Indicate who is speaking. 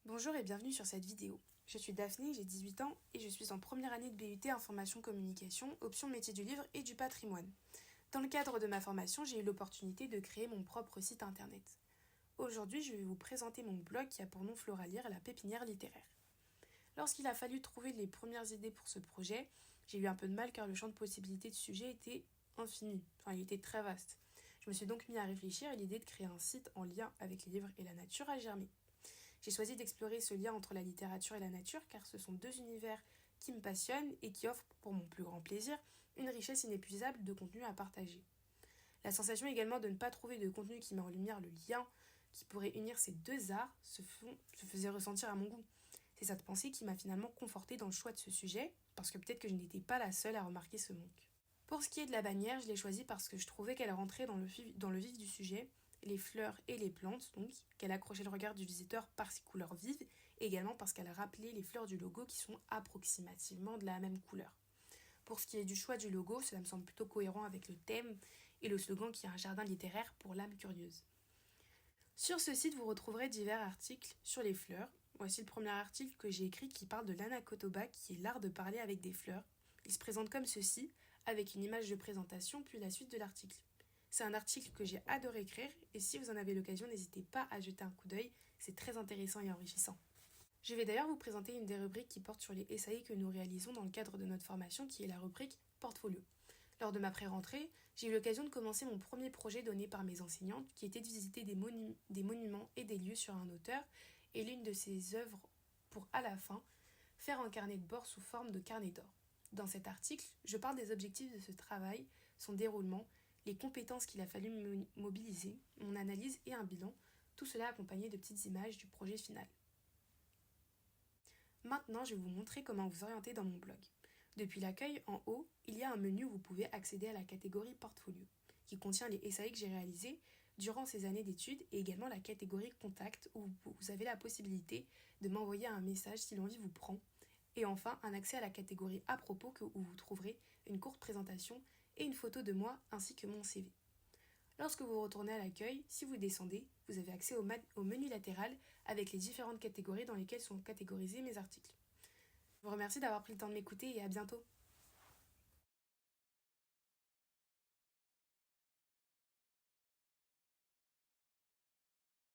Speaker 1: Bonjour et bienvenue sur cette vidéo. Je suis Daphné, j'ai 18 ans et je suis en première année de BUT Information Communication, option métier du livre et du patrimoine. Dans le cadre de ma formation, j'ai eu l'opportunité de créer mon propre site internet. Aujourd'hui, je vais vous présenter mon blog qui a pour nom Floralire, la pépinière littéraire. Lorsqu'il a fallu trouver les premières idées pour ce projet, j'ai eu un peu de mal car le champ de possibilités de sujet était infini, il était très vaste. Je me suis donc mis à réfléchir et l'idée de créer un site en lien avec les livres et la nature a germé. J'ai choisi d'explorer ce lien entre la littérature et la nature car ce sont deux univers qui me passionnent et qui offrent, pour mon plus grand plaisir, une richesse inépuisable de contenu à partager. La sensation également de ne pas trouver de contenu qui met en lumière le lien qui pourrait unir ces deux arts se faisait ressentir à mon goût. C'est cette pensée qui m'a finalement confortée dans le choix de ce sujet, parce que peut-être que je n'étais pas la seule à remarquer ce manque. Pour ce qui est de la bannière, je l'ai choisie parce que je trouvais qu'elle rentrait dans le vif du sujet, les fleurs et les plantes, donc, qu'elle accrochait le regard du visiteur par ses couleurs vives, et également parce qu'elle rappelait les fleurs du logo qui sont approximativement de la même couleur. Pour ce qui est du choix du logo, cela me semble plutôt cohérent avec le thème et le slogan qui est un jardin littéraire pour l'âme curieuse. Sur ce site, vous retrouverez divers articles sur les fleurs. Voici le premier article que j'ai écrit qui parle de l'anacotoba, qui est l'art de parler avec des fleurs. Il se présente comme ceci, avec une image de présentation, puis la suite de l'article. C'est un article que j'ai adoré écrire, et si vous en avez l'occasion, n'hésitez pas à jeter un coup d'œil, c'est très intéressant et enrichissant. Je vais d'ailleurs vous présenter une des rubriques qui porte sur les SAI que nous réalisons dans le cadre de notre formation, qui est la rubrique Portfolio. Lors de ma pré-rentrée, j'ai eu l'occasion de commencer mon premier projet donné par mes enseignantes, qui était de visiter des monuments et des lieux sur un auteur, et l'une de ses œuvres pour, à la fin, faire un carnet de bord sous forme de carnet d'or. Dans cet article, je parle des objectifs de ce travail, son déroulement, les compétences qu'il a fallu mobiliser, mon analyse et un bilan, tout cela accompagné de petites images du projet final. Maintenant, je vais vous montrer comment vous orienter dans mon blog. Depuis l'accueil, en haut, il y a un menu où vous pouvez accéder à la catégorie Portfolio, qui contient les SAI que j'ai réalisés durant ces années d'études et également la catégorie Contact où vous avez la possibilité de m'envoyer un message si l'envie vous prend. Et enfin, un accès à la catégorie À propos où vous trouverez une courte présentation et une photo de moi ainsi que mon CV. Lorsque vous retournez à l'accueil, si vous descendez, vous avez accès au menu latéral avec les différentes catégories dans lesquelles sont catégorisés mes articles. Je vous remercie d'avoir pris le temps de m'écouter et à bientôt.